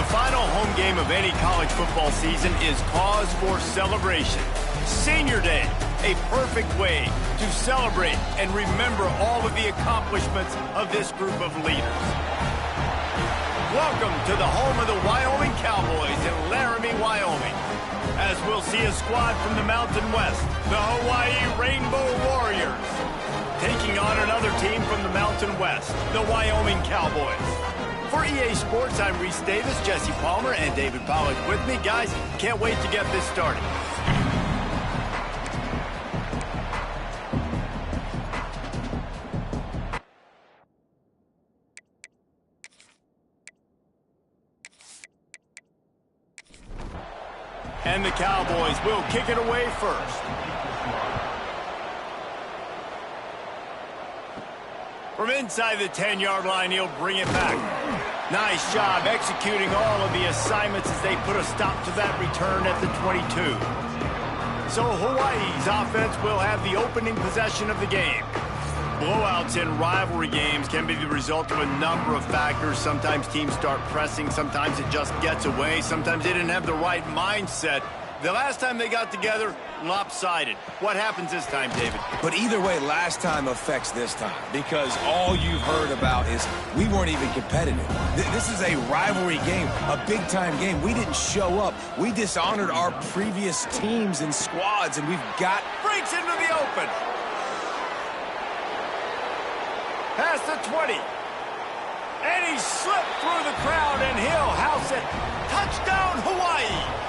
final home game of any college football season is cause for celebration. Senior Day, a perfect way to celebrate and remember all of the accomplishments of this group of leaders. Welcome to the home of the Wyoming Cowboys in Laramie, Wyoming. As we'll see a squad from the Mountain West, the Hawaii Rainbow Warriors, taking on another team from the Mountain West, the Wyoming Cowboys. For EA Sports, I'm Reese Davis, Jesse Palmer, and David Pollack with me. Guys, can't wait to get this started. And the Cowboys will kick it away first. From inside the 10-yard line, he'll bring it back. Nice job executing all of the assignments as they put a stop to that return at the 22. So Hawaii's offense will have the opening possession of the game. Blowouts in rivalry games can be the result of a number of factors. Sometimes teams start pressing, sometimes it just gets away, sometimes they didn't have the right mindset. The last time they got together, lopsided. What happens this time, David? But either way, last time affects this time because all you've heard about is we weren't even competitive. This is a rivalry game, a big-time game. We didn't show up. We dishonored our previous teams and squads, and we've got... Breaks into the open. Past the 20. And he slipped through the crowd, and he'll house it. Touchdown, Hawaii!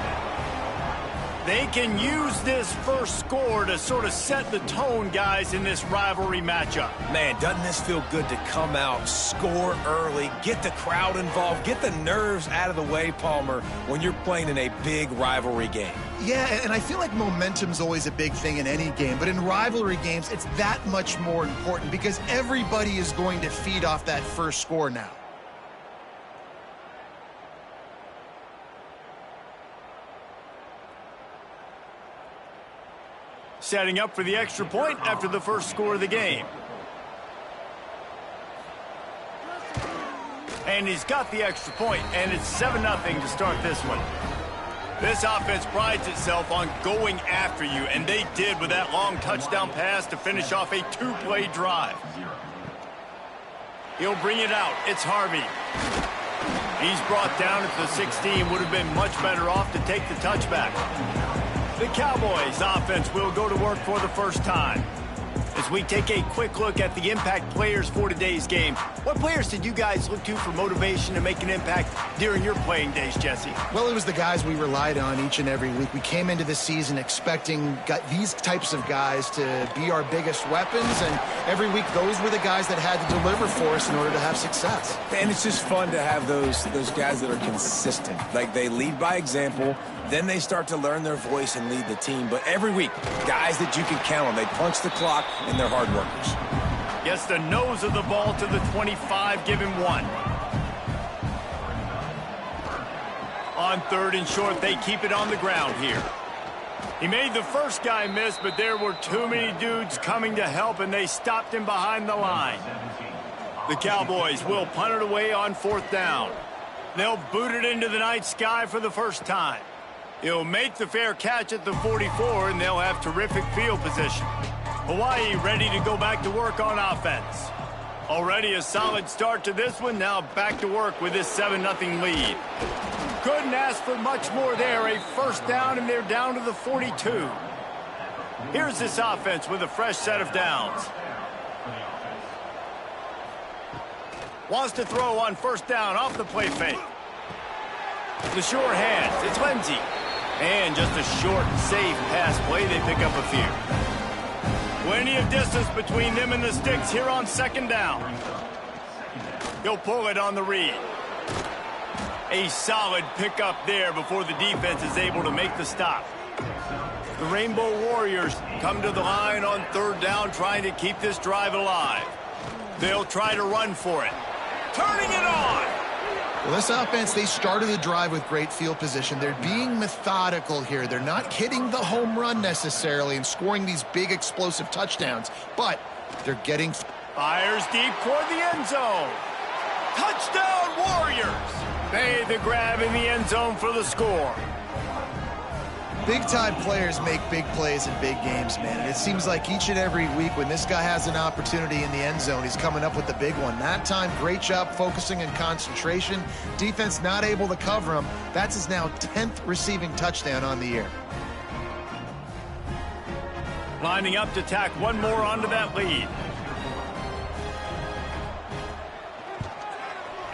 They can use this first score to sort of set the tone, guys, in this rivalry matchup. Man, doesn't this feel good to come out, score early, get the crowd involved, get the nerves out of the way, Palmer, when you're playing in a big rivalry game? Yeah, and I feel like momentum's always a big thing in any game, but in rivalry games, it's that much more important because everybody is going to feed off that first score now. Setting up for the extra point after the first score of the game. And he's got the extra point, and it's 7-0 to start this one. This offense prides itself on going after you, and they did with that long touchdown pass to finish off a two-play drive. He'll bring it out. It's Harvey. He's brought down at the 16. Would have been much better off to take the touchback. The Cowboys offense will go to work for the first time. As we take a quick look at the impact players for today's game, what players did you guys look to for motivation to make an impact during your playing days, Jesse? Well, it was the guys we relied on each and every week. We came into the season expecting these types of guys to be our biggest weapons, and every week those were the guys that had to deliver for us in order to have success. And it's just fun to have those guys that are consistent. Like, they lead by example, then they start to learn their voice and lead the team. But every week, guys that you can count on, they punch the clock, and they're hard workers. Gets the nose of the ball to the 25, give him one. On third and short, they keep it on the ground here. He made the first guy miss, but there were too many dudes coming to help, and they stopped him behind the line. The Cowboys will punt it away on fourth down. They'll boot it into the night sky for the first time. He'll make the fair catch at the 44, and they'll have terrific field position. Hawaii ready to go back to work on offense. Already a solid start to this one. Now back to work with this 7-0 lead. Couldn't ask for much more there. A first down, and they're down to the 42. Here's this offense with a fresh set of downs. Wants to throw on first down off the play fake. The sure hands. It's Lindsey. And just a short, safe pass play. They pick up a few. Plenty of distance between them and the sticks here on second down. He'll pull it on the read. A solid pickup there before the defense is able to make the stop. The Rainbow Warriors come to the line on third down, trying to keep this drive alive. They'll try to run for it. Turning it on! Well, this offense, they started the drive with great field position. They're being methodical here. They're not hitting the home run necessarily and scoring these big explosive touchdowns, but they're getting... Fires deep toward the end zone. Touchdown, Warriors! Made the grab in the end zone for the score. Big-time players make big plays in big games, man. And it seems like each and every week when this guy has an opportunity in the end zone, he's coming up with the big one. That time, great job focusing and concentration. Defense not able to cover him. That's his now 10th receiving touchdown on the year. Lining up to tack one more onto that lead.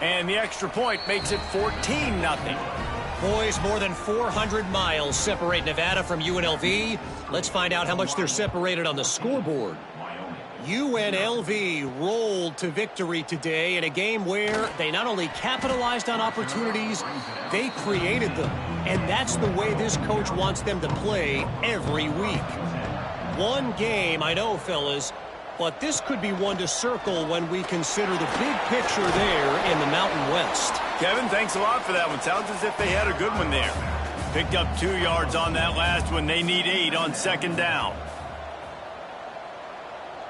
And the extra point makes it 14-0. Boys, more than 400 miles separate Nevada from UNLV. Let's find out how much they're separated on the scoreboard. UNLV rolled to victory today in a game where they not only capitalized on opportunities, they created them. And that's the way this coach wants them to play every week. One game, I know, fellas, but this could be one to circle when we consider the big picture there in the Mountain West. Kevin, thanks a lot for that one. Sounds as if they had a good one there. Picked up 2 yards on that last one. They need 8 on second down.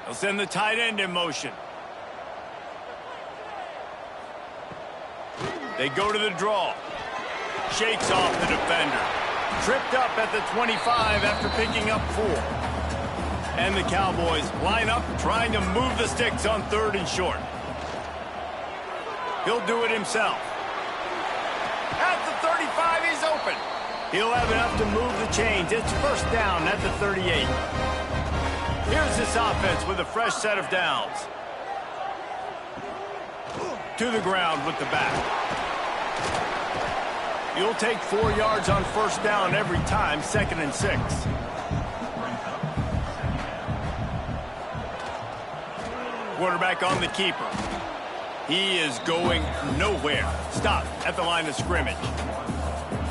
They'll send the tight end in motion. They go to the draw. Shakes off the defender. Tripped up at the 25 after picking up 4. And the Cowboys line up trying to move the sticks on 3rd and short. He'll do it himself. At the 35, he's open. He'll have enough to move the chains. It's first down at the 38. Here's this offense with a fresh set of downs. To the ground with the back. You'll take 4 yards on first down every time, 2nd and 6. Quarterback on the keeper. He is going nowhere. Stop at the line of scrimmage.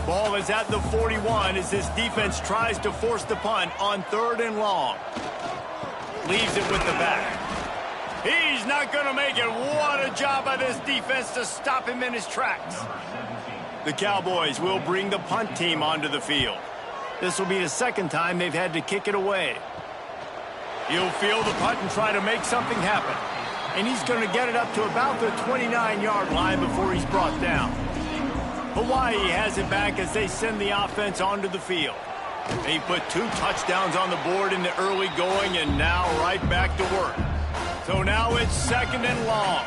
Ball is at the 41 as this defense tries to force the punt on 3rd and long. Leaves it with the back. He's not going to make it. What a job by this defense to stop him in his tracks. The Cowboys will bring the punt team onto the field. This will be the 2nd time they've had to kick it away. He'll field the punt and try to make something happen. And he's going to get it up to about the 29-yard line before he's brought down. Hawaii has it back as they send the offense onto the field. They put 2 touchdowns on the board in the early going and now right back to work. So now it's 2nd and long.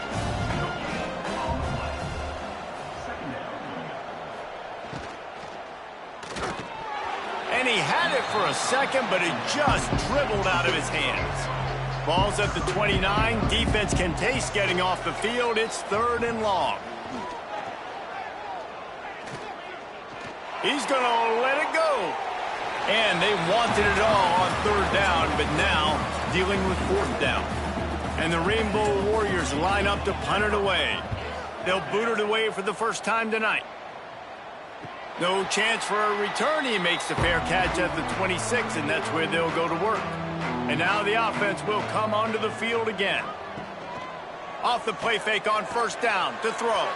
And he had it for a second, but it just dribbled out of his hands. Ball's at the 29. Defense can taste getting off the field. It's 3rd and long. He's going to let it go. And they wanted it all on 3rd down, but now dealing with 4th down. And the Rainbow Warriors line up to punt it away. They'll boot it away for the first time tonight. No chance for a return. He makes the fair catch at the 26, and that's where they'll go to work. And now the offense will come onto the field again. Off the play fake on first down to throw.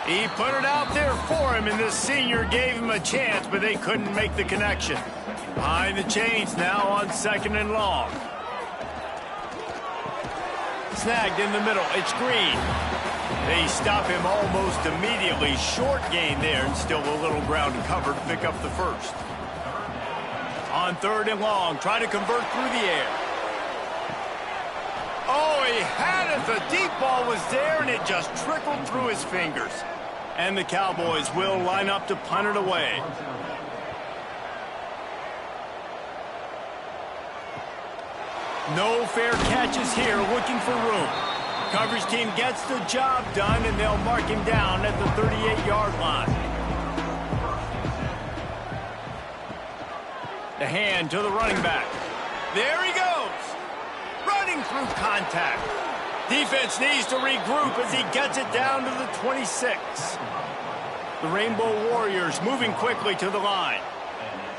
He put it out there for him, and this senior gave him a chance, but they couldn't make the connection. Behind the chains now on 2nd and long. Snagged in the middle. It's Green. They stop him almost immediately. Short gain there, and still a little ground to cover to pick up the first. On 3rd and long, try to convert through the air. Oh, he had it. The deep ball was there, and it just trickled through his fingers. And the Cowboys will line up to punt it away. No fair catches here, looking for room. Coverage team gets the job done, and they'll mark him down at the 38-yard line. The hand to the running back. There he goes. Running through contact. Defense needs to regroup as he gets it down to the 26. The Rainbow Warriors moving quickly to the line.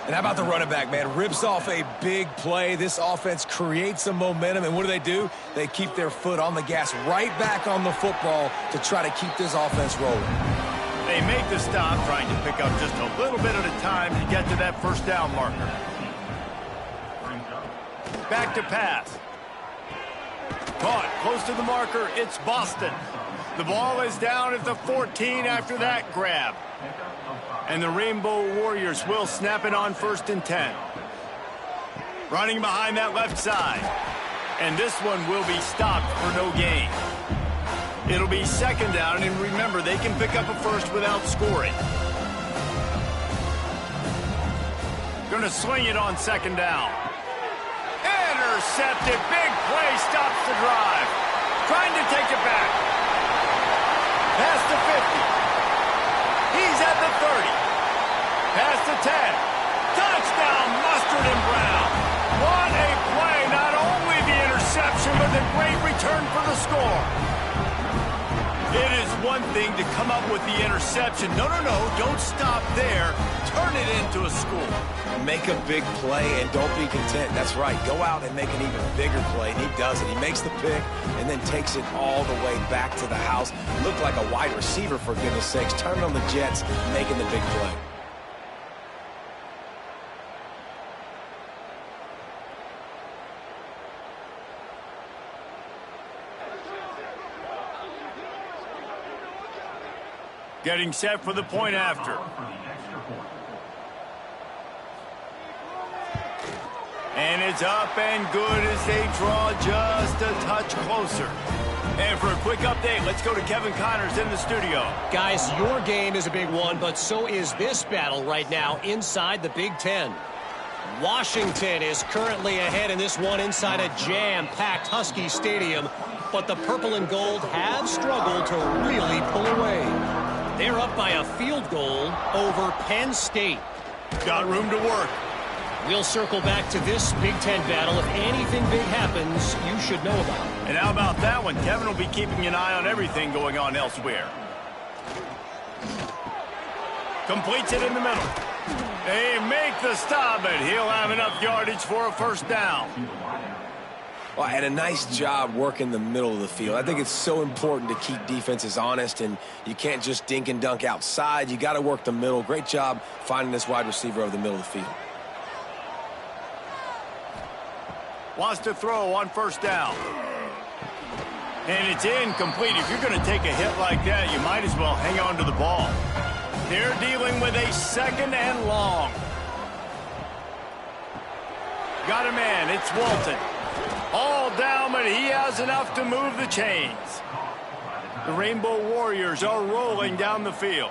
And how about the running back, man? Rips off a big play. This offense creates some momentum, and what do? They keep their foot on the gas, right back on the football to try to keep this offense rolling. They make the stop, trying to pick up just a little bit at a time to get to that first down marker. Back to pass. Caught close to the marker. It's Boston. The ball is down at the 14 after that grab. And the Rainbow Warriors will snap it on 1st and 10. Running behind that left side. And this one will be stopped for no gain. It'll be 2nd down, and remember, they can pick up a first without scoring. Going to sling it on 2nd down. Intercepted. Big play stops the drive. Trying to take it back. Past the 50. He's at the 30. Past the 10. Touchdown, Mustard and Brown. What a play. Not only the interception, but the great return for the score. It is one thing to come up with the interception. No, don't stop there. Turn it into a score. Make a big play and don't be content. That's right. Go out and make an even bigger play. And he does it. He makes the pick and then takes it all the way back to the house. Looked like a wide receiver, for goodness sakes. Turning on the Jets, making the big play. Getting set for the point after. And it's up and good as they draw just a touch closer. And for a quick update, let's go to Kevin Connors in the studio. Guys, your game is a big one, but so is this battle right now inside the Big Ten. Washington is currently ahead in this one inside a jam-packed Husky Stadium, but the purple and gold have struggled to really pull away. They're up by a field goal over Penn State. Got room to work. We'll circle back to this Big Ten battle. If anything big happens, you should know about it. And how about that one? Kevin will be keeping an eye on everything going on elsewhere. Completes it in the middle. They make the stop, but he'll have enough yardage for a 1st down. Well, and a nice job working the middle of the field. I think it's so important to keep defenses honest, and you can't just dink and dunk outside. You got to work the middle. Great job finding this wide receiver over the middle of the field. Wants to throw on 1st down. And it's incomplete. If you're going to take a hit like that, you might as well hang on to the ball. They're dealing with a 2nd and long. Got a man. It's Walton. All down, but he has enough to move the chains. The Rainbow Warriors are rolling down the field.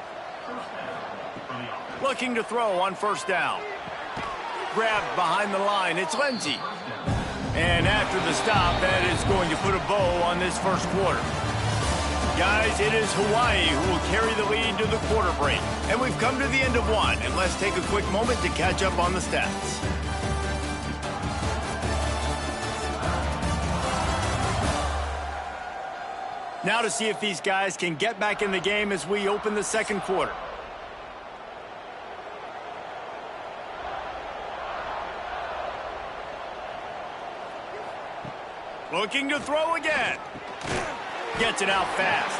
Looking to throw on 1st down. Grabbed behind the line. It's Lindsey. And after the stop, that is going to put a bow on this 1st quarter. Guys, it is Hawaii who will carry the lead to the quarter break. And we've come to the end of one. And let's take a quick moment to catch up on the stats. Now to see if these guys can get back in the game as we open the 2nd quarter. Looking to throw again. Gets it out fast.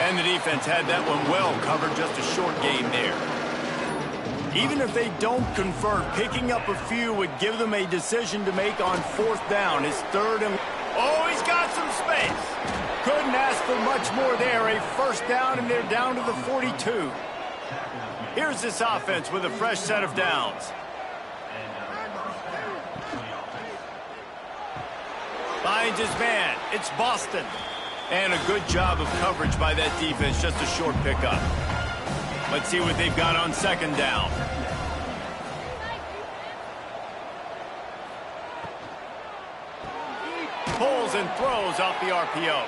And the defense had that one well covered, just a short gain there. Even if they don't convert, picking up a few would give them a decision to make on 4th down. It's 3rd and... Oh, he's got some space. Couldn't ask for much more there. A 1st down, and they're down to the 42. Here's this offense with a fresh set of downs. Finds his man. It's Boston. And a good job of coverage by that defense. Just a short pickup. Let's see what they've got on 2nd down. Pulls and throws off the RPO.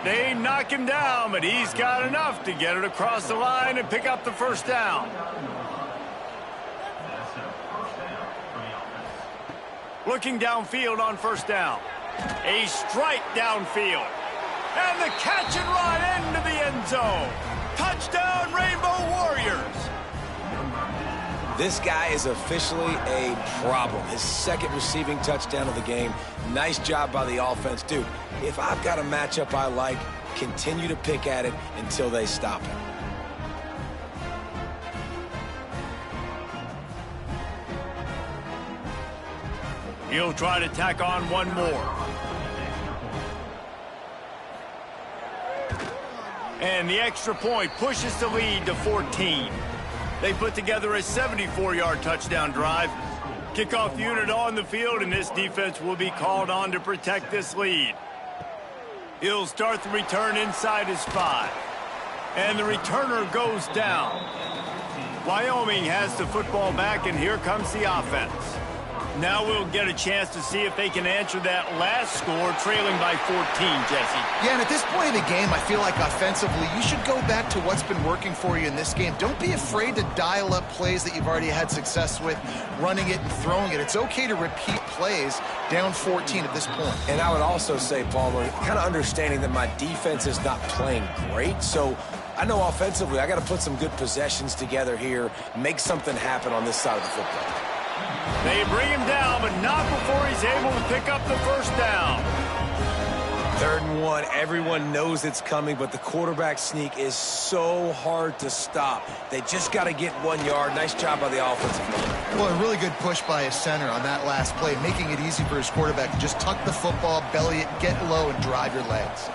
They knock him down, but he's got enough to get it across the line and pick up the 1st down. Looking downfield on 1st down. A strike downfield. And the catch and run into the end zone. Touchdown, Rainbow Warriors. This guy is officially a problem. His 2nd receiving touchdown of the game. Nice job by the offense. Dude, if I've got a matchup I like, continue to pick at it until they stop it. He'll try to tack on one more. And the extra point pushes the lead to 14. They put together a 74-yard touchdown drive. Kickoff unit on the field, and this defense will be called on to protect this lead. He'll start the return inside his 5. And the returner goes down. Wyoming has the football back, and here comes the offense. Now we'll get a chance to see if they can answer that last score, trailing by 14, Jesse. Yeah, and at this point in the game, I feel like offensively, you should go back to what's been working for you in this game. Don't be afraid to dial up plays that you've already had success with, running it and throwing it. It's okay to repeat plays down 14 at this point. And I would also say, Palmer, kind of understanding that my defense is not playing great, so I know offensively I got to put some good possessions together here, make something happen on this side of the football. They bring him down, but not before he's able to pick up the first down. 3rd and 1. Everyone knows it's coming, but the quarterback sneak is so hard to stop. They just got to get 1 yard. Nice job by the offensive line. Well, a really good push by his center on that last play, making it easy for his quarterback to just tuck the football, belly it, get low, and drive your legs.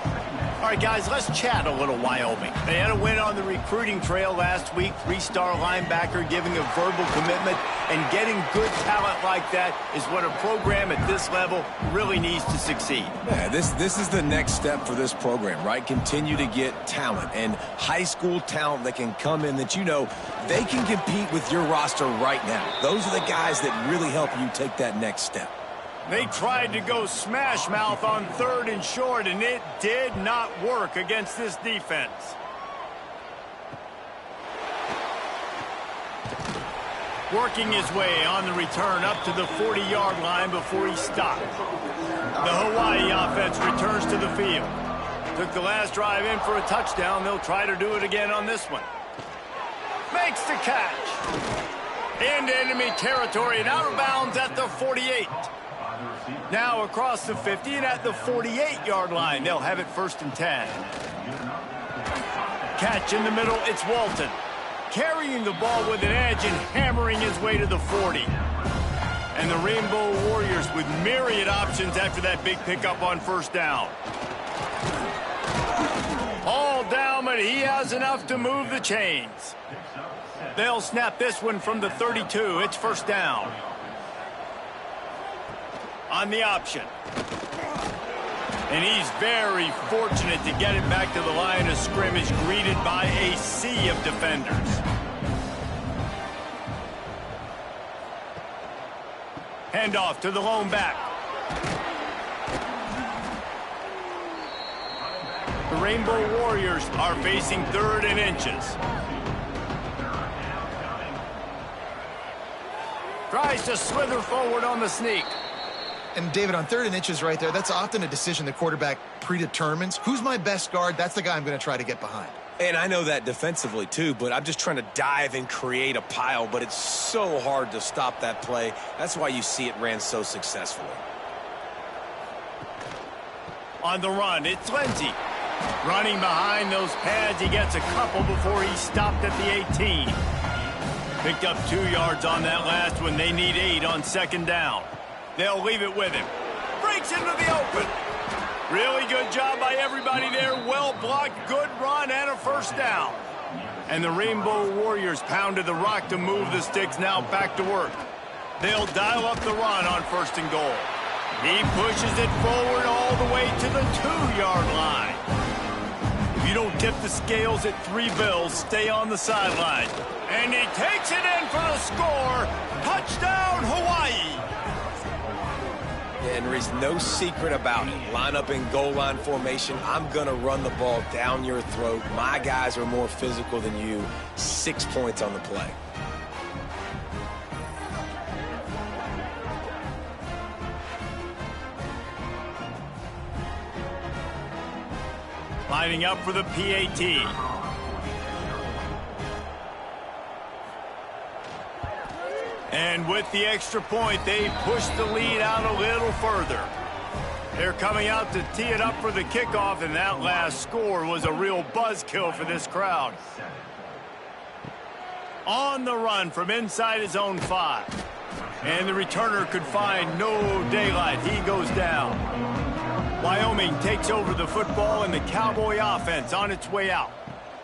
All right, guys, let's chat a little Wyoming. They had a win on the recruiting trail last week. 3-star linebacker giving a verbal commitment, and getting good talent like that is what a program at this level really needs to succeed. Yeah, this is the next step for this program, right? Continue to get talent and high school talent that can come in that you know they can compete with your roster right now. Those are the guys that really help you take that next step. They tried to go smash mouth on 3rd and short, and it did not work against this defense. Working his way on the return up to the 40-yard line before he stopped. The Hawaii offense returns to the field. Took the last drive in for a touchdown. They'll try to do it again on this one. Makes the catch. Into enemy territory and out of bounds at the 48. Now across the 50 and at the 48-yard line. They'll have it 1st and 10. Catch in the middle, it's Walton. Carrying the ball with an edge and hammering his way to the 40. And the Rainbow Warriors with myriad options after that big pickup on 1st down. All down, but he has enough to move the chains. They'll snap this one from the 32. It's 1st down. On the option. And he's very fortunate to get it back to the line of scrimmage, greeted by a sea of defenders. Handoff to the lone back. The Rainbow Warriors are facing 3rd and inches. Tries to slither forward on the sneak. And, David, on 3rd and inches right there, that's often a decision the quarterback predetermines. Who's my best guard? That's the guy I'm going to try to get behind. And I know that defensively, too, but I'm just trying to dive and create a pile, but it's so hard to stop that play. That's why you see it ran so successfully. On the run, it's Lindsey. Running behind those pads, he gets a couple before he stopped at the 18. Picked up 2 yards on that last one. They need 8 on 2nd down. They'll leave it with him. Breaks into the open. Really good job by everybody there. Well blocked, good run, and a 1st down. And the Rainbow Warriors pounded the rock to move the sticks. Now back to work. They'll dial up the run on 1st and goal. He pushes it forward all the way to the 2-yard line. If you don't tip the scales at 3 bills, stay on the sideline. And he takes it in for the score. Touchdown, Hawaii. And there is no secret about it. Line up in goal line formation. I'm going to run the ball down your throat. My guys are more physical than you. 6 points on the play. Lining up for the PAT. And with the extra point, they push the lead out a little further. They're coming out to tee it up for the kickoff, and that last score was a real buzzkill for this crowd. On the run from inside his own 5. And the returner could find no daylight. He goes down. Wyoming takes over the football, and the Cowboy offense on its way out.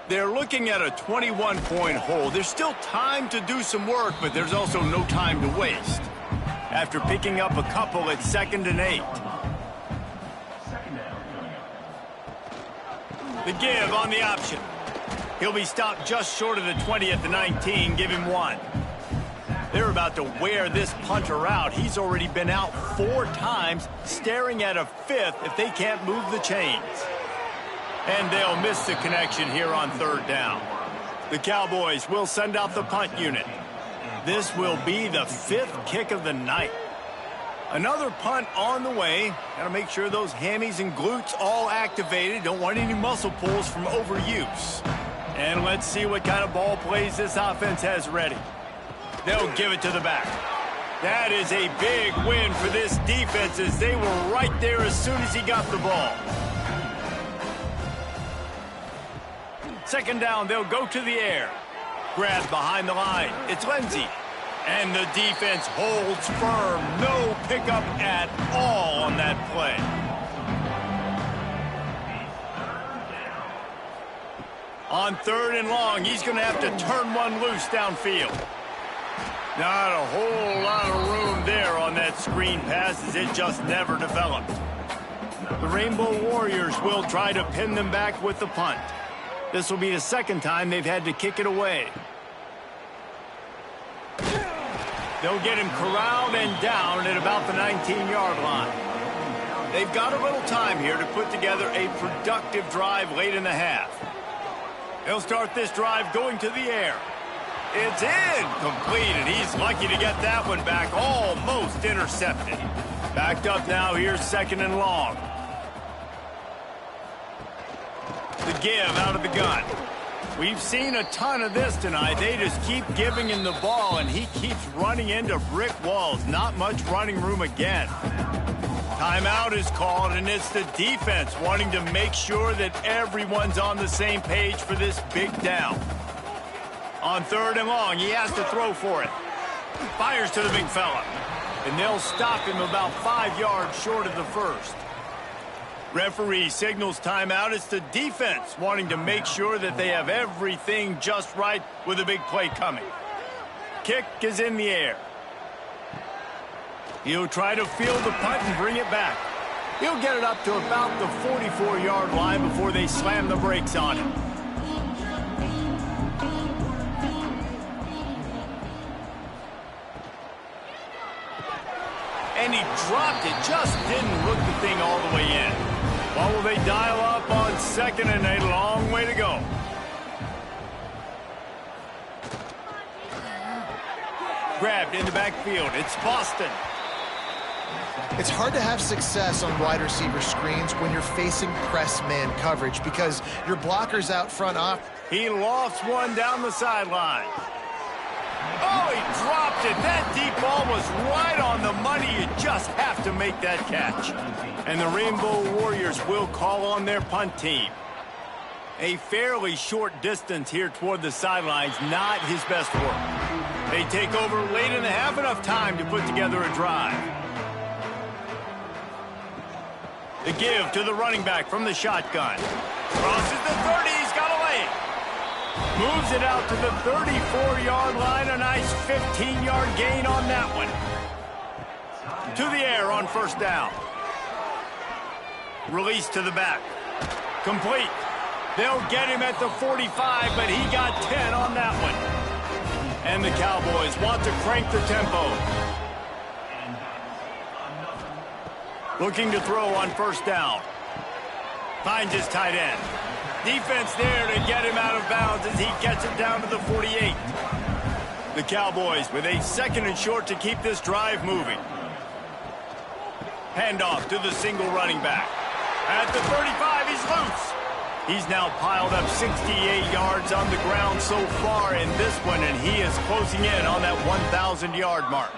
They're looking at a 21-point hole. There's still time to do some work, but there's also no time to waste. After picking up a couple, it's 2nd and 8. The give on the option. He'll be stopped just short of the 20 at the 19. Give him 1. They're about to wear this punter out. He's already been out 4 times, staring at a 5th if they can't move the chains. And they'll miss the connection here on 3rd down. The Cowboys will send out the punt unit. This will be the 5th kick of the night. Another punt on the way. Got to make sure those hammies and glutes all activated. Don't want any muscle pulls from overuse. And let's see what kind of ball plays this offense has ready. They'll give it to the back. That is a big win for this defense as they were right there as soon as he got the ball. 2nd down, they'll go to the air. Grab behind the line. It's Lindsey. And the defense holds firm. No pickup at all on that play. On 3rd and long, he's going to have to turn one loose downfield. Not a whole lot of room there on that screen pass as it just never developed. The Rainbow Warriors will try to pin them back with the punt. This will be the 2nd time they've had to kick it away. They'll get him corralled and down at about the 19-yard line. They've got a little time here to put together a productive drive late in the half. They'll start this drive going to the air. It's incomplete, and he's lucky to get that one back, almost intercepted. Backed up now, here's 2nd and long. The give out of the gun. We've seen a ton of this tonight. They just keep giving him the ball, and he keeps running into brick walls. Not much running room again. Timeout is called, and it's the defense wanting to make sure that everyone's on the same page for this big down. On 3rd and long, he has to throw for it. Fires to the big fella. And they'll stop him about 5 yards short of the 1st. Referee signals timeout. It's the defense wanting to make sure that they have everything just right with a big play coming. Kick is in the air. He'll try to field the punt and bring it back. He'll get it up to about the 44-yard line before they slam the brakes on him. And he dropped it, just didn't look the thing all the way in. What will they dial up on 2nd and a long way to go? Grabbed in the backfield. It's Boston. It's hard to have success on wide receiver screens when you're facing press man coverage because your blocker's out front off. He lofts one down the sideline. Oh, he dropped it. That deep ball was right on the money. You just have to make that catch. And the Rainbow Warriors will call on their punt team. A fairly short distance here toward the sidelines, not his best work. They take over late in the half, enough time to put together a drive. The give to the running back from the shotgun. Crosses the 30, he's got a lane. Moves it out to the 34-yard line. A nice 15-yard gain on that one. To the air on 1st down. Release to the back. Complete. They'll get him at the 45, but he got 10 on that one. And the Cowboys want to crank the tempo. Looking to throw on 1st down. Finds his tight end. Defense there to get him out of bounds as he gets it down to the 48. The Cowboys with a 2nd and short to keep this drive moving. Handoff to the single running back. At the 35, he's loose. He's now piled up 68 yards on the ground so far in this one, and he is closing in on that 1,000-yard mark.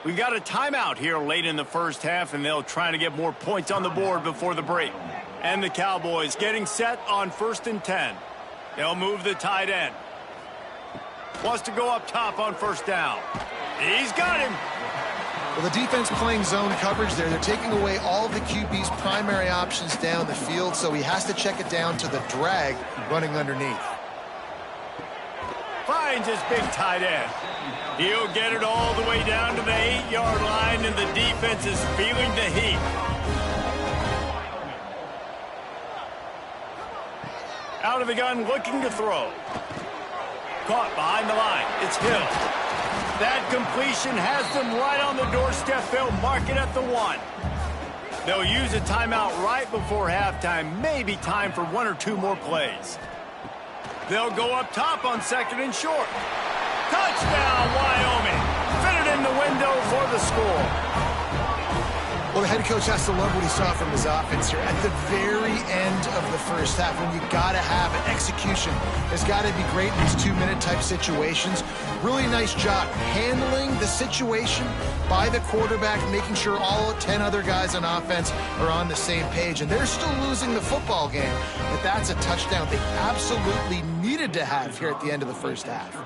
We've got a timeout here late in the 1st half, and they'll try to get more points on the board before the break. And the Cowboys getting set on 1st and 10. They'll move the tight end. Wants to go up top on 1st down. He's got him. Well, the defense playing zone coverage there. They're taking away all of the QB's primary options down the field, so he has to check it down to the drag running underneath. Finds his big tight end. He'll get it all the way down to the 8-yard line, and the defense is feeling the heat. Out of the gun, looking to throw. Caught behind the line. It's Hill. That completion has them right on the doorstep. They'll mark it at the 1. They'll use a timeout right before halftime. Maybe time for 1 or 2 more plays. They'll go up top on 2nd and short. Touchdown, Wyoming. Fitted in the window for the score. Well, the head coach has to love what he saw from his offense here. At the very end of the first half, when you got to have an execution, it's got to be great in these 2-minute type situations. Really nice job handling the situation by the quarterback, making sure all 10 other guys on offense are on the same page. And they're still losing the football game, but that's a touchdown they absolutely needed to have here at the end of the first half.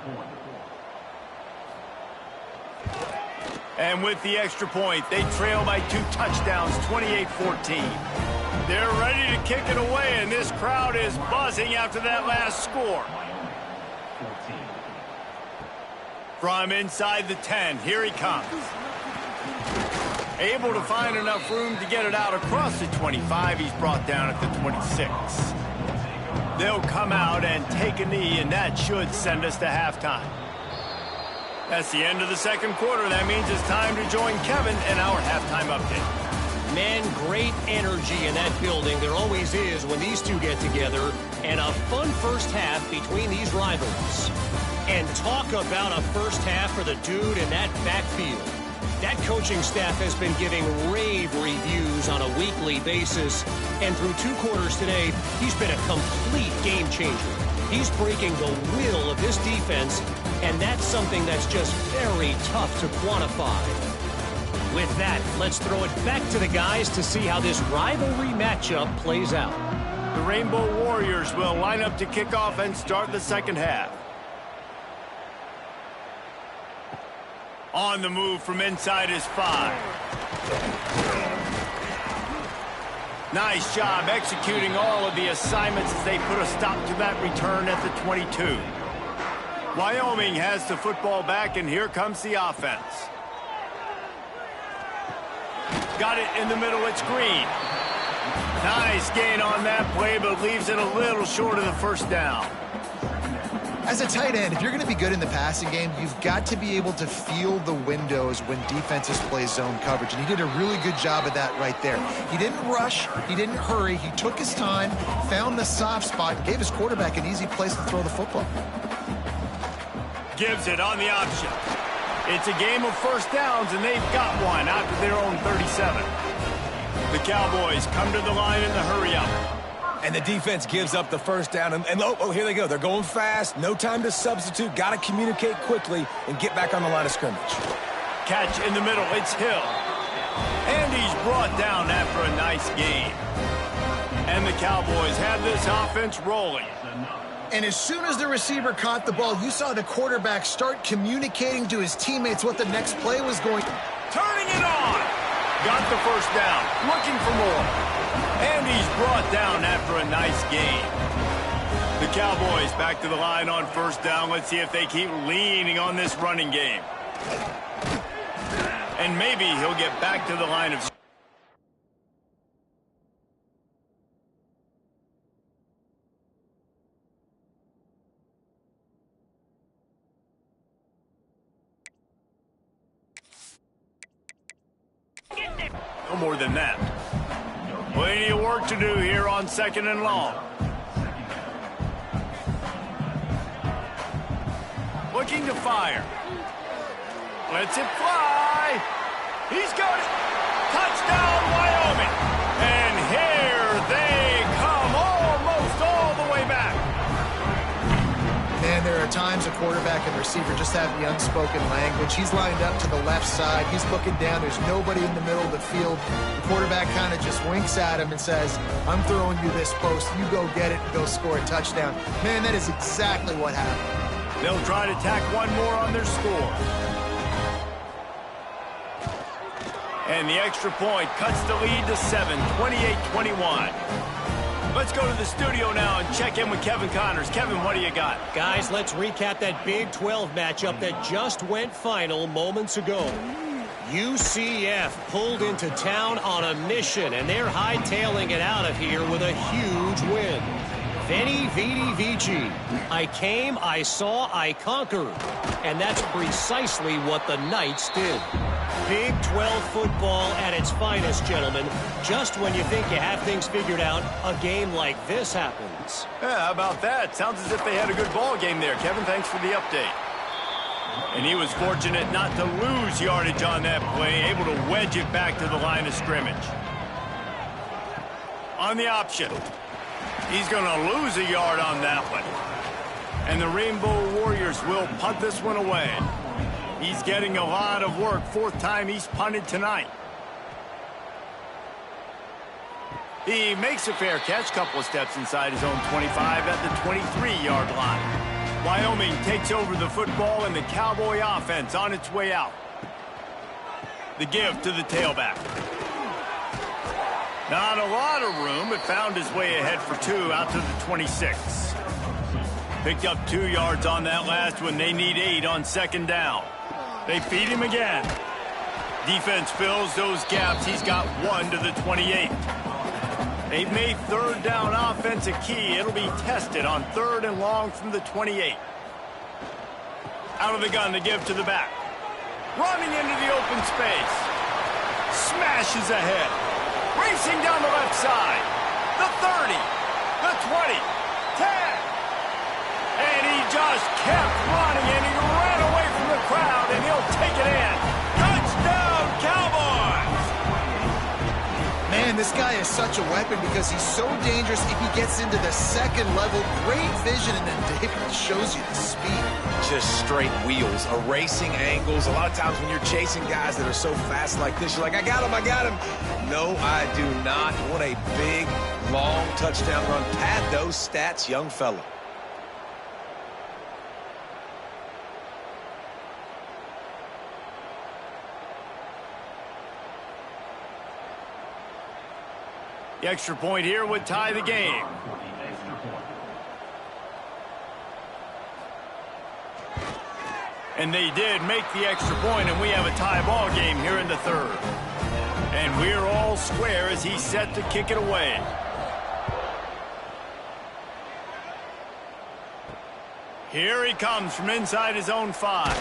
And with the extra point, they trail by 2 touchdowns, 28-14. They're ready to kick it away, and this crowd is buzzing after that last score. From inside the 10, here he comes. Able to find enough room to get it out across the 25. He's brought down at the 26. They'll come out and take a knee, and that should send us to halftime. That's the end of the second quarter. That means it's time to join Kevin in our halftime update. Man, great energy in that building. There always is when these two get together. And a fun first half between these rivals. And talk about a first half for the dude in that backfield. That coaching staff has been giving rave reviews on a weekly basis. And through 2 quarters today, he's been a complete game changer. He's breaking the will of this defense, and that's something that's just very tough to quantify. With that, let's throw it back to the guys to see how this rivalry matchup plays out. The Rainbow Warriors will line up to kick off and start the second half. On the move from inside is 5. Nice job executing all of the assignments as they put a stop to that return at the 22. Wyoming has the football back, and here comes the offense. Got it in the middle, it's Green. Nice gain on that play, but leaves it a little short of the first down. As a tight end, if you're going to be good in the passing game, you've got to be able to feel the windows when defenses play zone coverage. And he did a really good job of that right there. He didn't rush. He didn't hurry. He took his time, found the soft spot, and gave his quarterback an easy place to throw the football. Gives it on the option. It's a game of first downs, and they've got one out to their own 37. The Cowboys come to the line in the hurry-up. And the defense gives up the first down. And here they go. They're going fast. No time to substitute. Got to communicate quickly and get back on the line of scrimmage. Catch in the middle. It's Hill. And he's brought down after a nice game. And the Cowboys have this offense rolling. And as soon as the receiver caught the ball, you saw the quarterback start communicating to his teammates what the next play was going. Turning it on. Got the first down. Looking for more. And he's brought down after a nice game. The Cowboys back to the line on first down. Let's see if they keep leaning on this running game. And maybe he'll get back to the line of... No more than that. Plenty of work to do here on 2nd and long. Looking to fire. Lets it fly. He's got it. Touchdown, Wyoming. And here they come, almost all the way back. Man, there are times a quarterback and receiver just have the unspoken language. He's lined up to the left side. He's looking down. There's nobody in the middle of the field. The quarterback kind of just winks at him and says, I'm throwing you this post. You go get it and go score a touchdown. Man, that is exactly what happened. They'll try to tack one more on their score. And the extra point cuts the lead to 7, 28-21. Let's go to the studio now and check in with Kevin Connors. Kevin, what do you got? Guys, let's recap that Big 12 matchup that just went final moments ago. UCF pulled into town on a mission, and they're hightailing it out of here with a huge win. Veni, Vidi, Vici. I came, I saw, I conquered. And that's precisely what the Knights did. Big 12 football at its finest, gentlemen. Just when you think you have things figured out, a game like this happens. Yeah, how about that? Sounds as if they had a good ball game there. Kevin, thanks for the update. And he was fortunate not to lose yardage on that play, able to wedge it back to the line of scrimmage. On the option. He's going to lose a yard on that one. And the Rainbow Warriors will punt this one away. He's getting a lot of work. Fourth time he's punted tonight. He makes a fair catch. Couple of steps inside his own 25 at the 23-yard line. Wyoming takes over the football and the Cowboy offense on its way out. The give to the tailback. Not a lot of room, but found his way ahead for 2 out to the 26. Picked up 2 yards on that last one. They need 8 on second down. They feed him again. Defense fills those gaps. He's got 1 to the 28. They've made third down offense a key. It'll be tested on 3rd and long from the 28. Out of the gun to give to the back. Running into the open space. Smashes ahead. Racing down the left side. The 30. The 20. 10. And he just kept running, and he ran away from the crowd, and he'll take it in. Touchdown, Cowboys! Man, this guy is such a weapon because he's so dangerous if he gets into the second level. Great vision, and then David shows you the speed. Just straight wheels, erasing angles. A lot of times when you're chasing guys that are so fast like this, you're like, I got him, I got him. No, I do not. What a big, long touchdown run. Pad those stats, young fella. The extra point here would tie the game. And they did make the extra point, and we have a tie ball game here in the 3rd. And we're all square as he's set to kick it away. Here he comes from inside his own 5.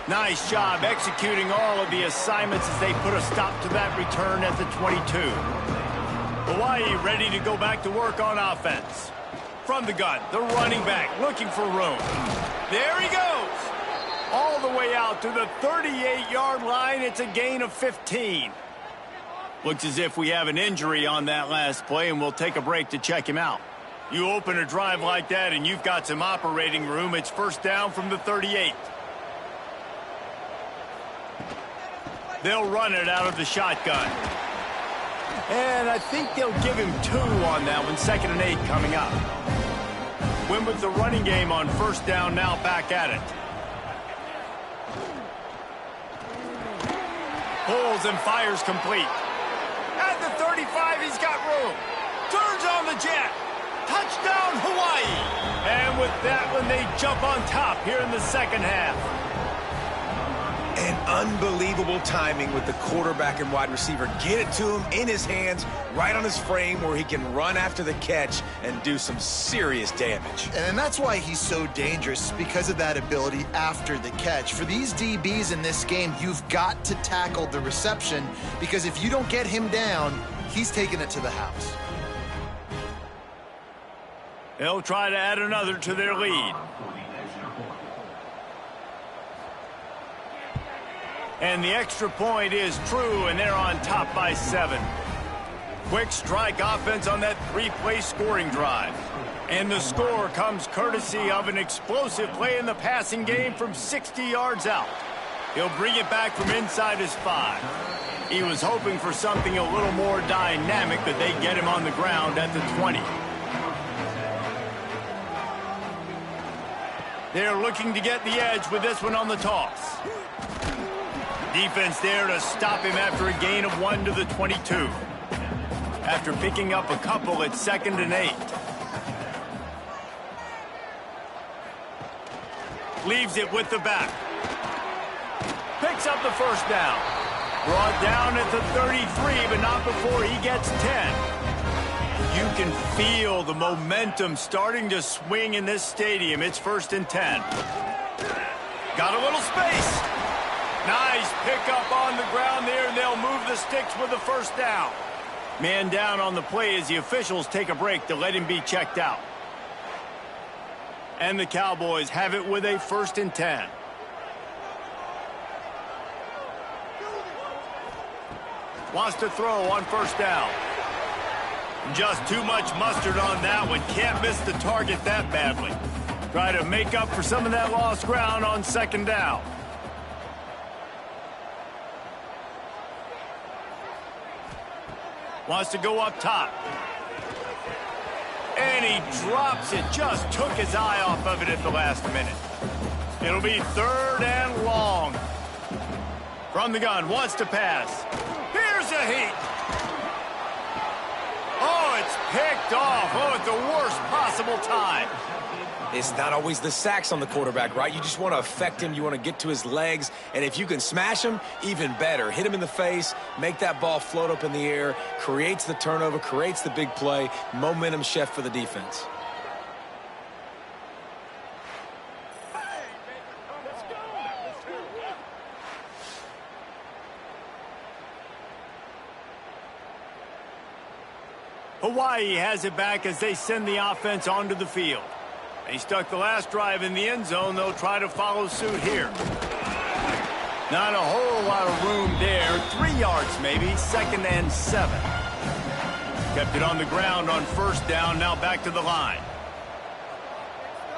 Nice job executing all of the assignments as they put a stop to that return at the 22. Hawaii ready to go back to work on offense. From the gun, the running back looking for room. There he goes. All the way out to the 38-yard line. It's a gain of 15. Looks as if we have an injury on that last play, and we'll take a break to check him out. You open a drive like that, and you've got some operating room. It's first down from the 38. They'll run it out of the shotgun. And I think they'll give him 2 on that one. 2nd and 8 coming up. Win with the running game on first down, now back at it. Pulls and fires complete. At the 35, he's got room. Turns on the jet. Touchdown, Hawaii. And with that one, they jump on top here in the second half. And unbelievable timing with the quarterback and wide receiver. Get it to him in his hands, right on his frame where he can run after the catch and do some serious damage. And that's why he's so dangerous, because of that ability after the catch. For these DBs in this game, you've got to tackle the reception, because if you don't get him down, he's taking it to the house. They'll try to add another to their lead. And the extra point is true, and they're on top by 7. Quick strike offense on that 3-play scoring drive. And the score comes courtesy of an explosive play in the passing game from 60 yards out. He'll bring it back from inside his 5. He was hoping for something a little more dynamic, but they get him on the ground at the 20. They're looking to get the edge with this one on the toss. Defense there to stop him after a gain of 1 to the 22. After picking up a couple at 2nd and 8. Leaves it with the back. Picks up the first down. Brought down at the 33, but not before he gets 10. You can feel the momentum starting to swing in this stadium. It's 1st and 10. Got a little space. Nice pickup on the ground there, and they'll move the sticks with the first down. Man down on the play as the officials take a break to let him be checked out. And the Cowboys have it with a 1st and 10. Wants to throw on 1st down. Just too much mustard on that one. Can't miss the target that badly. Try to make up for some of that lost ground on 2nd down. Wants to go up top. And he drops it. Just took his eye off of it at the last minute. It'll be 3rd and long. From the gun, wants to pass. Here's a heat. Oh, it's picked off. Oh, at the worst possible time. It's not always the sacks on the quarterback, right? You just want to affect him. You want to get to his legs. And if you can smash him, even better. Hit him in the face, make that ball float up in the air, creates the turnover, creates the big play. Momentum shift for the defense. Hawaii has it back as they send the offense onto the field. They stuck the last drive in the end zone. They'll try to follow suit here. Not a whole lot of room there. 3 yards maybe. 2nd and 7. Kept it on the ground on 1st down. Now back to the line.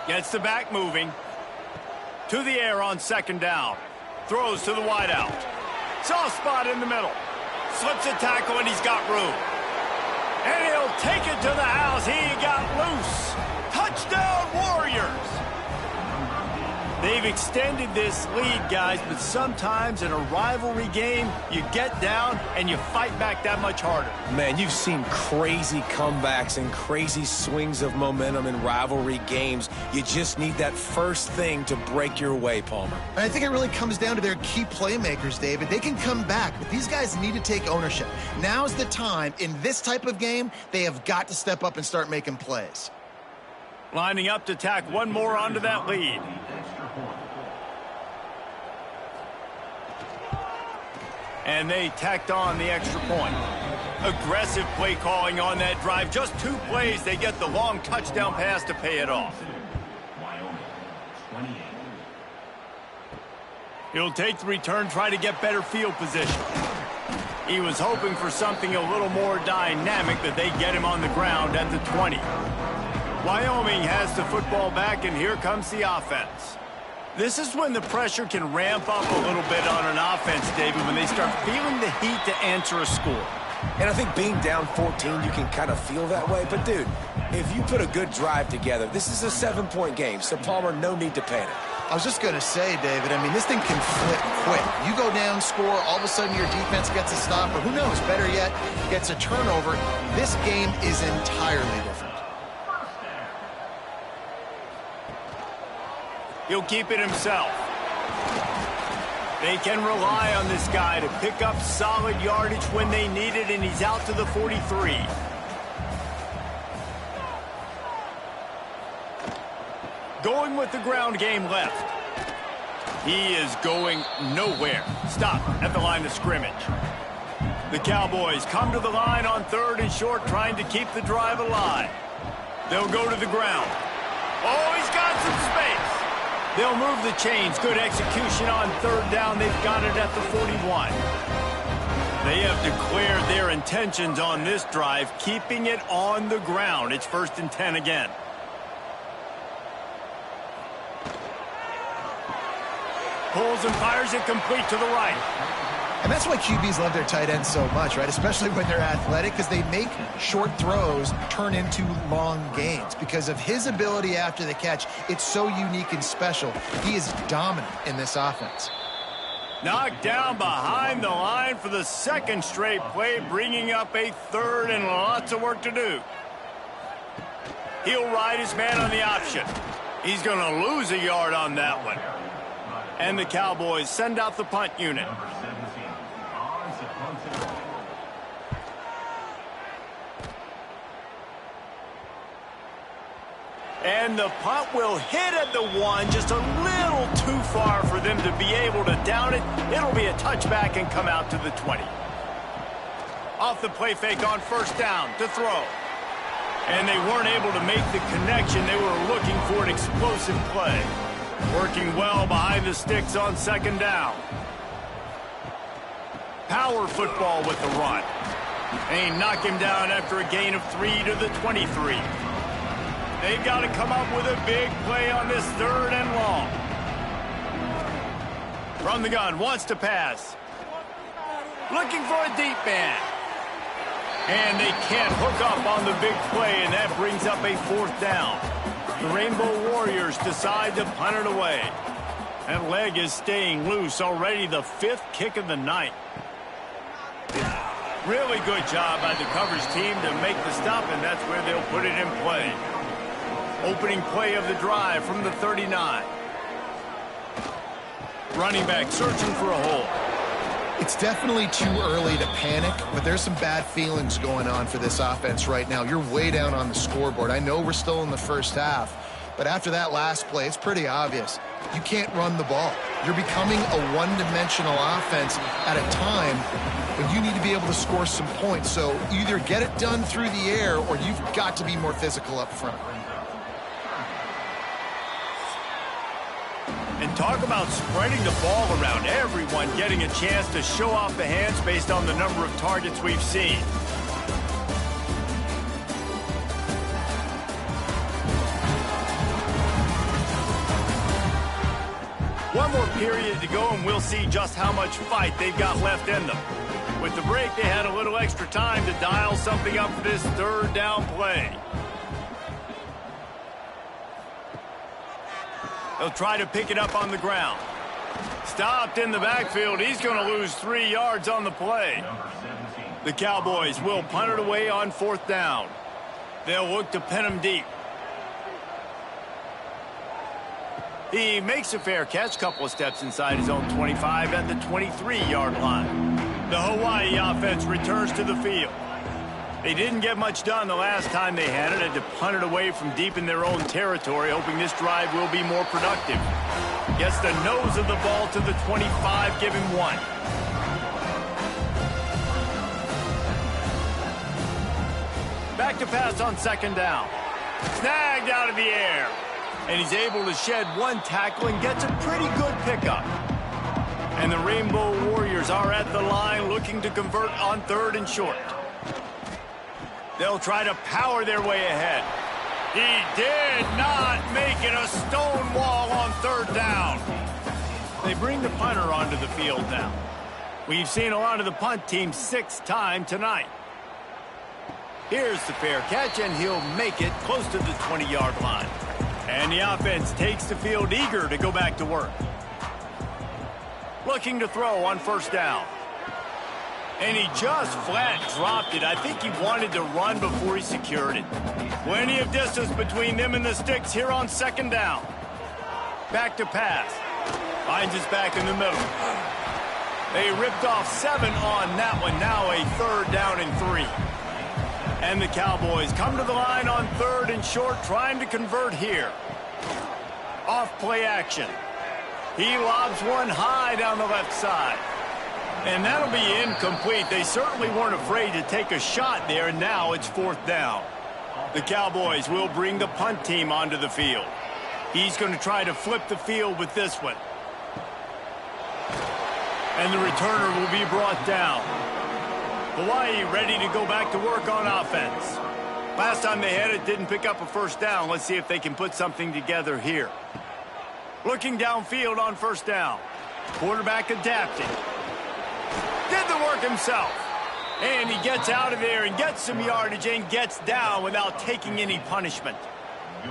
Gets the back moving. To the air on 2nd down. Throws to the wideout. Soft spot in the middle. Slips a tackle and he's got room. And he'll take it to the house. He got loose. Touchdown, Warriors! They've extended this lead, guys, but sometimes in a rivalry game, you get down and you fight back that much harder. Man, you've seen crazy comebacks and crazy swings of momentum in rivalry games. You just need that first thing to break your way, Palmer. And I think it really comes down to their key playmakers, David. They can come back, but these guys need to take ownership. Now's the time. In this type of game, they have got to step up and start making plays. Lining up to tack one more onto that lead. And they tacked on the extra point. Aggressive play calling on that drive. Just 2 plays, they get the long touchdown pass to pay it off. Wyoming, 28. He'll take the return, try to get better field position. He was hoping for something a little more dynamic, but they get him on the ground at the 20. Wyoming has the football back, and here comes the offense. This is when the pressure can ramp up a little bit on an offense, David, when they start feeling the heat to answer a score. And I think being down 14, you can kind of feel that way. But, dude, if you put a good drive together, this is a 7-point game. So, Palmer, no need to panic. I was just going to say, David, I mean, this thing can flip quick. You go down, score, all of a sudden your defense gets a stop, or who knows, better yet, gets a turnover. This game is entirely different. He'll keep it himself. They can rely on this guy to pick up solid yardage when they need it, and he's out to the 43. Going with the ground game left. He is going nowhere. Stop at the line of scrimmage. The Cowboys come to the line on 3rd and short, trying to keep the drive alive. They'll go to the ground. Oh, he's got some space. They'll move the chains. Good execution on 3rd down. They've got it at the 41. They have declared their intentions on this drive, keeping it on the ground. It's 1st and 10 again. Pulls and fires it complete to the right. And that's why QBs love their tight ends so much, right? Especially when they're athletic, because they make short throws turn into long gains. Because of his ability after the catch, it's so unique and special. He is dominant in this offense. Knocked down behind the line for the second straight play, bringing up a third and lots of work to do. He'll ride his man on the option. He's going to lose a yard on that one. And the Cowboys send out the punt unit. And the punt will hit at the 1, just a little too far for them to be able to down it. It'll be a touchback and come out to the 20. Off the play fake on first down to throw. And they weren't able to make the connection. They were looking for an explosive play. Working well behind the sticks on second down. Power football with the run. They knock him down after a gain of 3 to the 23. They've got to come up with a big play on this third and long. From the gun, wants to pass. Looking for a deep man. And they can't hook up on the big play, and that brings up a fourth down. The Rainbow Warriors decide to punt it away. That leg is staying loose, already the 5th kick of the night. Really good job by the coverage team to make the stop, and that's where they'll put it in play. Opening play of the drive from the 39. Running back searching for a hole. It's definitely too early to panic, but there's some bad feelings going on for this offense right now. You're way down on the scoreboard. I know we're still in the first half, but after that last play, it's pretty obvious. You can't run the ball. You're becoming a one-dimensional offense at a time when you need to be able to score some points. So either get it done through the air or you've got to be more physical up front. And talk about spreading the ball around. Everyone getting a chance to show off the hands based on the number of targets we've seen. One more period to go, and we'll see just how much fight they've got left in them. With the break, they had a little extra time to dial something up for this third down play. They'll try to pick it up on the ground. Stopped in the backfield. He's going to lose 3 yards on the play. The Cowboys will punt it away on fourth down. They'll look to pin him deep. He makes a fair catch, couple of steps inside his own 25 at the 23-yard line. The Hawaii offense returns to the field. They didn't get much done the last time they had it. Had to punt it away from deep in their own territory, hoping this drive will be more productive. Gets the nose of the ball to the 25, give him 1. Back to pass on second down. Snagged out of the air. And he's able to shed 1 tackle and gets a pretty good pickup. And the Rainbow Warriors are at the line looking to convert on third and short. They'll try to power their way ahead. He did not make it a stone wall on third down. They bring the punter onto the field now. We've seen a lot of the punt team 6th time tonight. Here's the fair catch, and he'll make it close to the 20-yard line. And the offense takes the field eager to go back to work. Looking to throw on first down. And he just flat dropped it. I think he wanted to run before he secured it. Plenty of distance between them and the sticks here on second down. Back to pass. Finds his back in the middle. They ripped off 7 on that one. Now a third down and 3. And the Cowboys come to the line on third and short, trying to convert here. Off play action. He lobs one high down the left side. And that'll be incomplete. They certainly weren't afraid to take a shot there, and now it's fourth down. The Cowboys will bring the punt team onto the field. He's going to try to flip the field with this one. And the returner will be brought down. Hawaii ready to go back to work on offense. Last time they had it, didn't pick up a first down. Let's see if they can put something together here. Looking downfield on first down. Quarterback adapting. Did the work himself. And he gets out of there and gets some yardage and gets down without taking any punishment.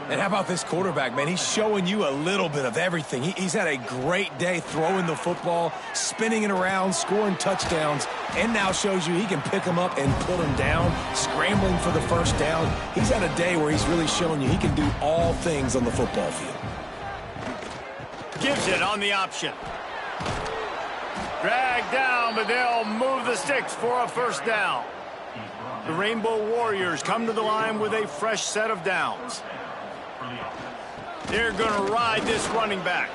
And how about this quarterback, man? He's showing you a little bit of everything. He's had a great day throwing the football, spinning it around, scoring touchdowns, and now shows you he can pick them up and put them down, scrambling for the first down. He's had a day where he's really showing you he can do all things on the football field. Gives it on the option. Dragged down, but they'll move the sticks for a first down. The Rainbow Warriors come to the line with a fresh set of downs. They're going to ride this running back.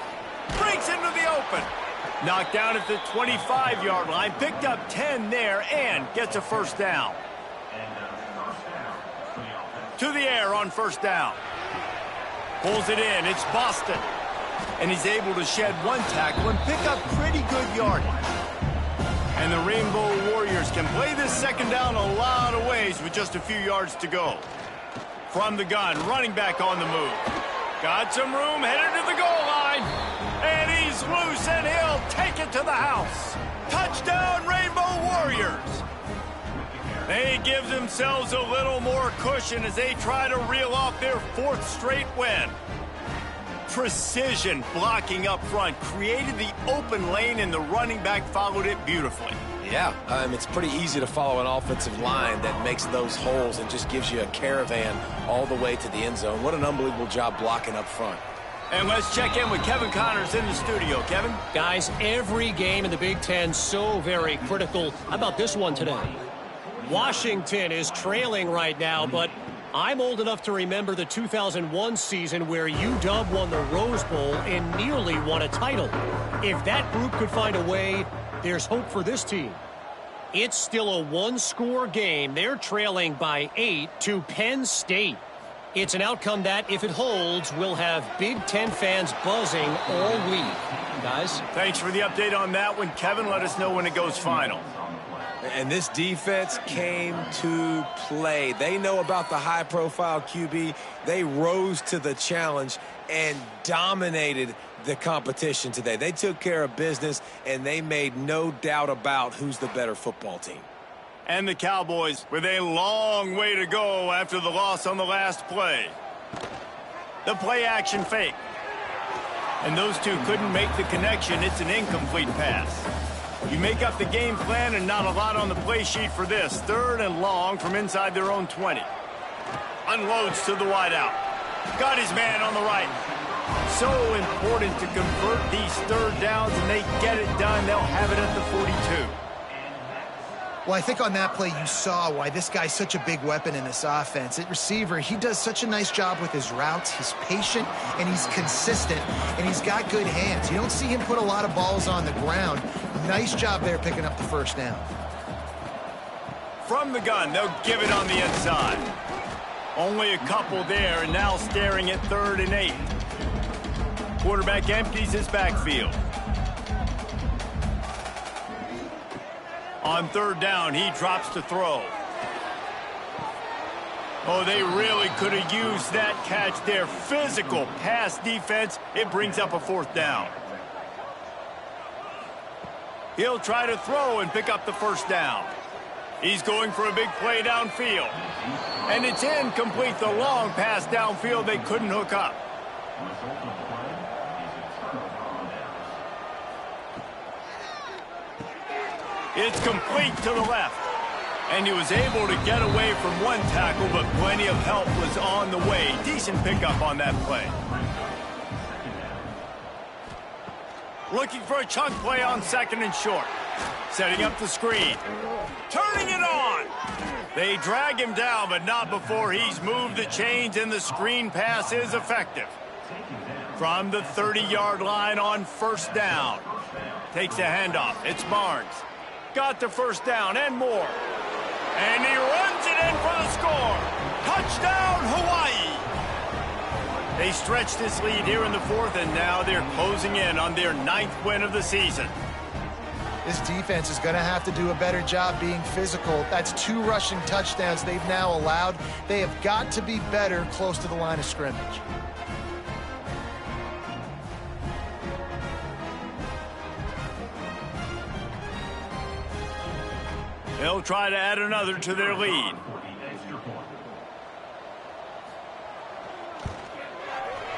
Breaks into the open. Knocked down at the 25-yard line. Picked up 10 there and gets a first down. To the air on first down. Pulls it in. It's Boston. And he's able to shed one tackle and pick up pretty good yardage. And the Rainbow Warriors can play this second down a lot of ways with just a few yards to go. From the gun, running back on the move. Got some room, headed to the goal line. And he's loose, and he'll take it to the house. Touchdown, Rainbow Warriors. They give themselves a little more cushion as they try to reel off their fourth straight win. Precision blocking up front created the open lane, and the running back followed it beautifully. Yeah, it's pretty easy to follow an offensive line that makes those holes and just gives you a caravan all the way to the end zone. What an unbelievable job blocking up front. And let's check in with Kevin Connors in the studio. Kevin? Guys, every game in the Big Ten so very critical. How about this one today? Washington is trailing right now, but I'm old enough to remember the 2001 season where UW won the Rose Bowl and nearly won a title. If that group could find a way, there's hope for this team. It's still a one-score game. They're trailing by 8 to Penn State. It's an outcome that, if it holds, will have Big Ten fans buzzing all week. Guys? Thanks for the update on that one, Kevin. Let us know when it goes final. And this defense came to play. They know about the high-profile QB. They rose to the challenge and dominated the competition today. They took care of business, and they made no doubt about who's the better football team. And the Cowboys with a long way to go after the loss on the last play. The play-action fake. And those two couldn't make the connection. It's an incomplete pass. You make up the game plan and not a lot on the play sheet for this. Third and long from inside their own 20. Unloads to the wideout. Got his man on the right. So important to convert these third downs, and they get it done. They'll have it at the 42. Well, I think on that play you saw why this guy's such a big weapon in this offense. At receiver, he does such a nice job with his routes. He's patient, and he's consistent, and he's got good hands. You don't see him put a lot of balls on the ground. Nice job there picking up the first down. From the gun, they'll give it on the inside. Only a couple there, and now staring at 3rd and 8. Quarterback empties his backfield. On 3rd down, he drops to throw. Oh, they really could have used that catch there. Physical pass defense. It brings up a 4th down. He'll try to throw and pick up the first down. He's going for a big play downfield. And it's incomplete. The long pass downfield they couldn't hook up. It's complete to the left. And he was able to get away from one tackle, but plenty of help was on the way. Decent pickup on that play. Looking for a chunk play on 2nd and short. Setting up the screen. Turning it on. They drag him down, but not before he's moved the chains, and the screen pass is effective. From the 30-yard line on 1st down. Takes a handoff. It's Barnes. Got the first down and more. And he runs it in for the score. Touchdown, Hawaii. They stretch this lead here in the 4th, and now they're closing in on their 9th win of the season. This defense is going to have to do a better job being physical. That's 2 rushing touchdowns they've now allowed. They have got to be better close to the line of scrimmage. They'll try to add another to their lead.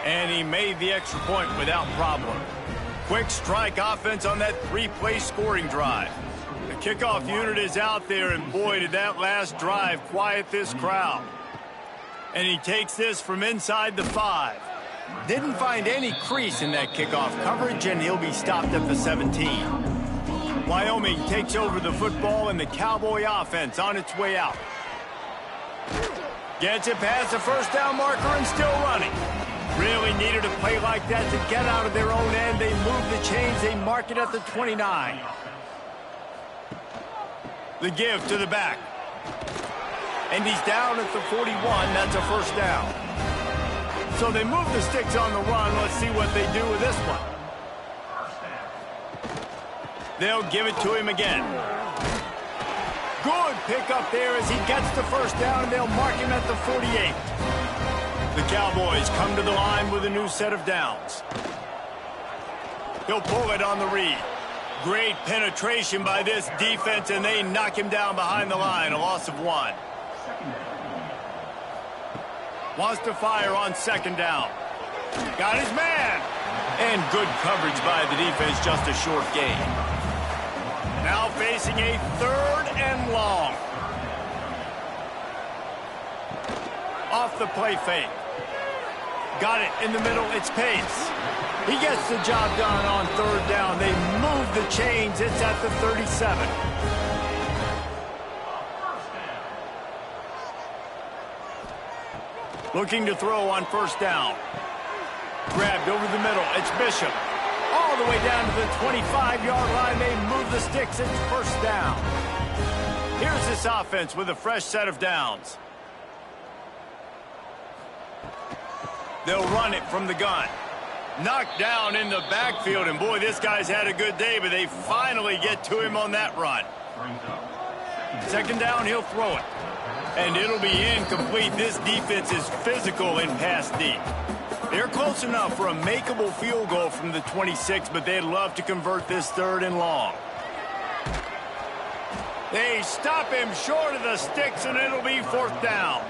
And he made the extra point without problem. Quick strike offense on that three-play scoring drive. The kickoff unit is out there, and boy, did that last drive quiet this crowd. And he takes this from inside the 5. Didn't find any crease in that kickoff coverage, and he'll be stopped at the 17. Wyoming takes over the football, and the Cowboy offense on its way out. Gets it past the first down marker and still running. Really needed a play like that to get out of their own end. They move the chains. They mark it at the 29. The give to the back. And he's down at the 41. That's a first down. So they move the sticks on the run. Let's see what they do with this one. They'll give it to him again. Good pickup there as he gets the first down, and they'll mark him at the 48. The Cowboys come to the line with a new set of downs. He'll pull it on the read. Great penetration by this defense, and they knock him down behind the line, a loss of 1. Wants to fire on second down. Got his man. And good coverage by the defense, just a short gain. Now facing a 3rd and long. Off the play fake. Got it in the middle, it's Pace. He gets the job done on 3rd down. They move the chains, it's at the 37. Looking to throw on first down. Grabbed over the middle, it's Bishop. All the way down to the 25-yard line, they move the sticks, it's first down. Here's this offense with a fresh set of downs. They'll run it from the gun. Knocked down in the backfield, and boy, this guy's had a good day, but they finally get to him on that run. Second down, he'll throw it. And it'll be incomplete. This defense is physical in pass deep. They're close enough for a makeable field goal from the 26, but they'd love to convert this 3rd and long. They stop him short of the sticks, and it'll be 4th down.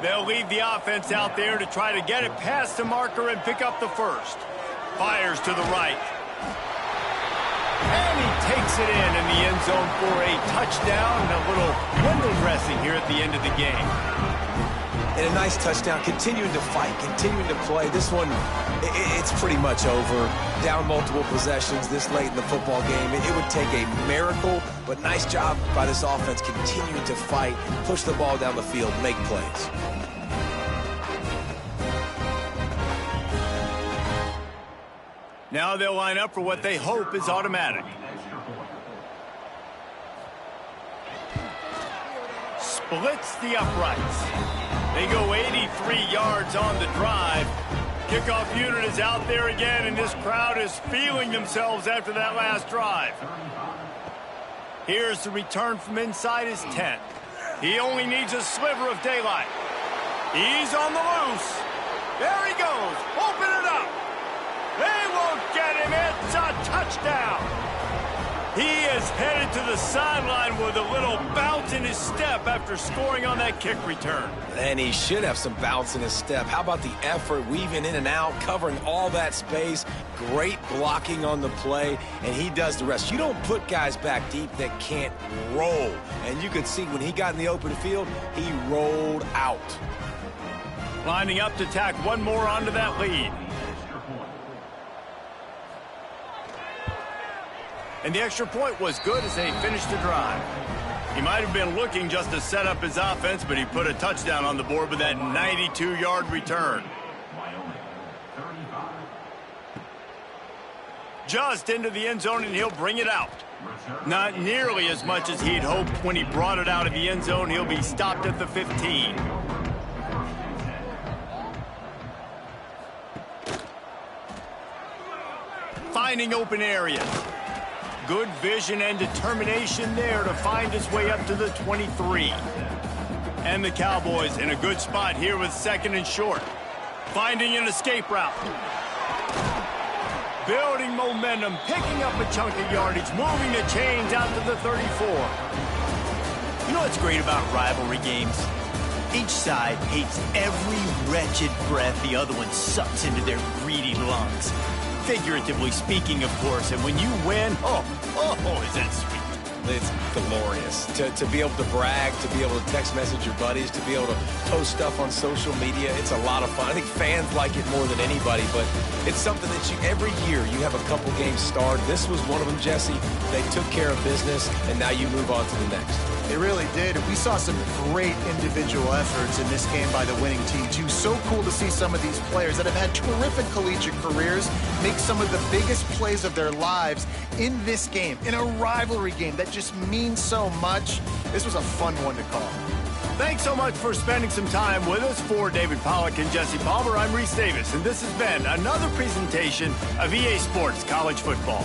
They'll leave the offense out there to try to get it past the marker and pick up the first. Fires to the right. And he takes it in the end zone for a touchdown and a little window dressing here at the end of the game. And a nice touchdown, continuing to fight, continuing to play. This one, it's pretty much over. Down multiple possessions this late in the football game. It would take a miracle, but nice job by this offense continuing to fight, push the ball down the field, make plays. Now they'll line up for what they hope is automatic. Splits the uprights. They go 83 yards on the drive. Kickoff unit is out there again, and this crowd is feeling themselves after that last drive. Here's the return from inside his tent. He only needs a sliver of daylight. He's on the loose. There he goes. Open it up. They won't get him. It's a touchdown. He is headed to the sideline with a little bounce in his step after scoring on that kick return. And he should have some bounce in his step. How about the effort, weaving in and out, covering all that space, great blocking on the play, and he does the rest. You don't put guys back deep that can't roll. And you could see when he got in the open field, he rolled out. Lining up to tack one more onto that lead. And the extra point was good as they finished the drive. He might have been looking just to set up his offense, but he put a touchdown on the board with that 92-yard return. Just into the end zone, and he'll bring it out. Not nearly as much as he'd hoped when he brought it out of the end zone. He'll be stopped at the 15. Finding open areas. Good vision and determination there to find his way up to the 23. And the Cowboys in a good spot here with second and short. Finding an escape route. Building momentum, picking up a chunk of yardage, moving the chains out to the 34. You know what's great about rivalry games? Each side hates every wretched breath the other one sucks into their greedy lungs. Figuratively speaking, of course, and when you win, is that sweet. It's glorious to be able to brag, to be able to text message your buddies, to be able to post stuff on social media. It's a lot of fun. I think fans like it more than anybody, but it's something that every year you have a couple games starred. This was one of them, Jesse. They took care of business, and now you move on to the next. They really did. We saw some great individual efforts in this game by the winning team, too. So cool to see some of these players that have had terrific collegiate careers make some of the biggest plays of their lives in this game, in a rivalry game that just means so much. This was a fun one to call. Thanks so much for spending some time with us. For David Pollack and Jesse Palmer, I'm Reese Davis, and this has been another presentation of EA Sports College Football.